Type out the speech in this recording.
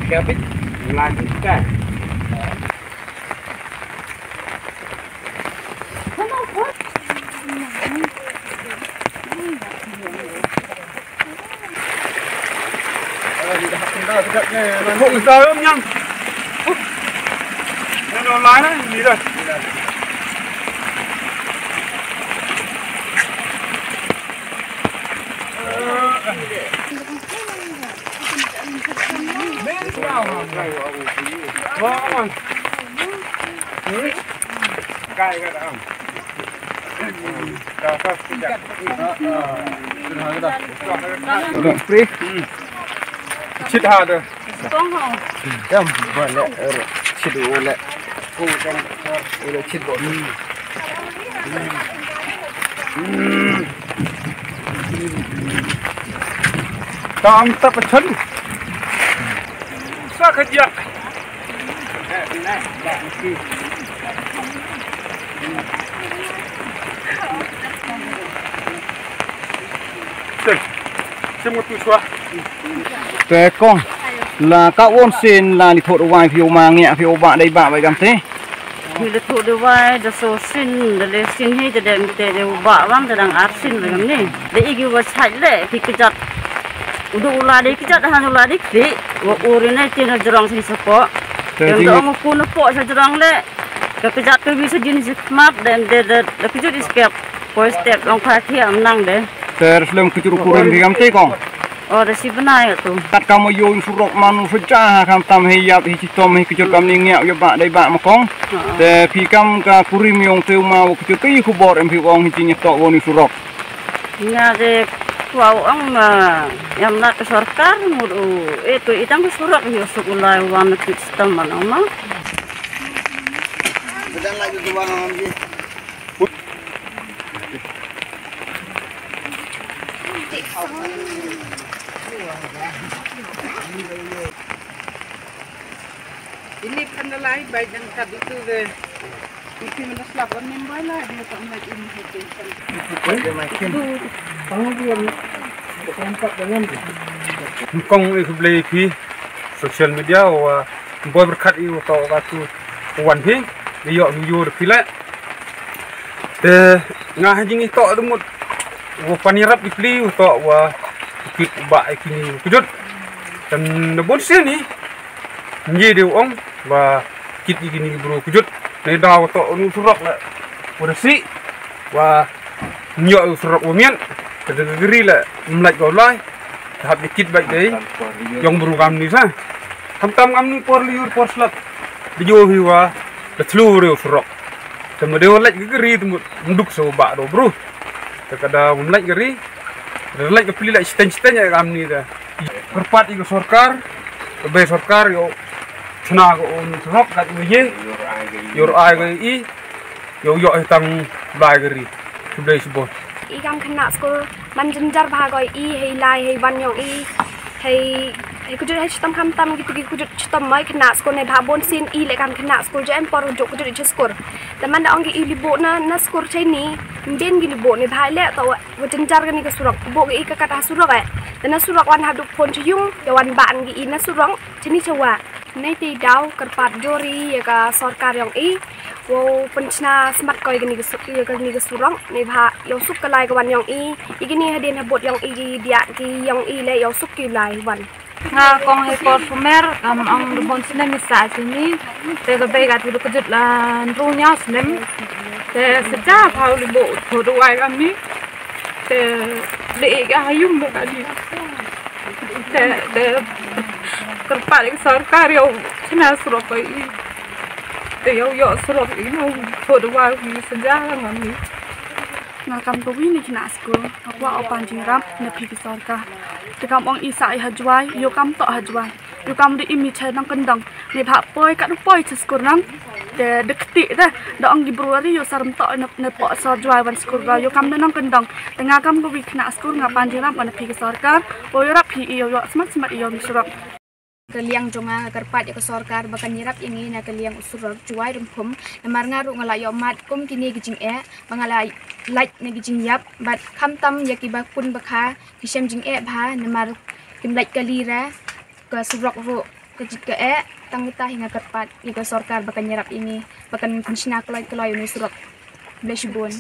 Kapit melanjutkan. Hộ giờ không nhăng. Nó lái đấy, gì đây? Vâng. Cay cái đó. Free. Chít hạt rồi. Em vừa lẹ chít đủ lẹ. Cô trong lẹ chít bộ. Tam tập chân. Sao cái gì? Về con là các ôn xin là lịch thổ đồ vài phiếu mà nhẹ phiếu bạn đây bạn vậy cảm thế thì lịch thổ đồ vài đã số xin để xin hay để bạn vắng để đang áp xin vậy cảm này để ý vào chạy lệ thì cái chặt udah ulah deh kita dah ulah deh fi urine tina jerang sih sepo yang dah mau pun po sa jerang le kekejat tu bisa jenis map dan de kejut escape po step long party am nang deh terus kejuru kuring di kamte kong oh resi benar tu kat kamu yo surok manu seja kam tam hiyap hi citom hi kejut kam ning yo ba dai ba makong de pi kam ka kurim yong teu mau kejut ki khubor em pi wong hi cinya tok woni surok nya de wow ang yang nak sorkar muru itu itang surat yo sekolah wan sistem mana mah Sedang lagi ke bang Amji. Ini pandalai baik yang tadi tu deh. Mesti meneslap orang member lah dia tak nak ini itu. Kong beli pi sosial media wa boy berkat itu atau waktu wan pi dia video pila ngah jing itu demut wa panirap dipli atau wa kit ba ikini kujut dan nebon sini nji dia ong wa kit ikini bro kujut ne daw to nu surak la wa si wa nyo surak wa mian kedegeri la mlaj go lai tahap dikit baik deh yang berugam ni sah tam ngam ni por liur por slap dijo hiwa betlu reu frok kemudian lek geri menduk so ba do bro kada lek geri lek kepli lek sten ya ngam ni dah perpat iku sorkar be sorkar yo chna go on frok kat ye yor ai go i yo tang bai geri sudah sebut Ikam kena skor manjenjar bahagoi i hei lai hei banyong i hei kujut hei chitam kam tam gitu kujut chitam mai kena skor ne bhabon sin i lekam kena skor jem por jok kujut ich skor teman da ongi i libo na skor chai ni ben gi libo ne bhai le to wajenjar kan ni ke surak bo gi ka kata surak ai dan surak wan haduk pon chiyung ya wan ban gi i na surang chini chawa nei ti dau kerpat jori ya ka sarkar yang i wo penchna smart koi gini ke surang ne bha yo sup ka lai ka wan yang i igini hadin habot yang i dia ki yang i le yo sup ki lai wan nga kong he por sumer ang bon sinem misa sini te ga be ga tu kejut la ru nya sinem te seja phau li bo thodu ai ami te le ga hayum ba di te kerpaling sarkar yo china surok i te yo surok i no thodu ai wi seja ngami ngakam ko wi ni kina skul akwa opan jingram ne phiki sarkar tekam ong isai hajwai yo kam to hajwai yo kam di imi chai nang kendang ne bha poi kat poi skur nang de dekti dah da ong Februari yo saram to ne po sarjwai wan skur ga yo kam nang kendang tengah kam ko wi kena skur ngapan jingram wan phiki sarkar o yo rap hi yo smart yo misrap kaliang jonga kerpat ya sarkar bakan nyirap ini na kaliang usurak juai rumpum namar ngaru ngalayo mat kum kini gijing mangalai like ne gijing yap bat kham tam yakiba kun bakha kisem jing bha namar kim like kalira ka surak ro kejit ke tang kita hingga kerpat, jika sorkar bahkan nyerap ini, bahkan pensiun kelai ini surat Bleshbun.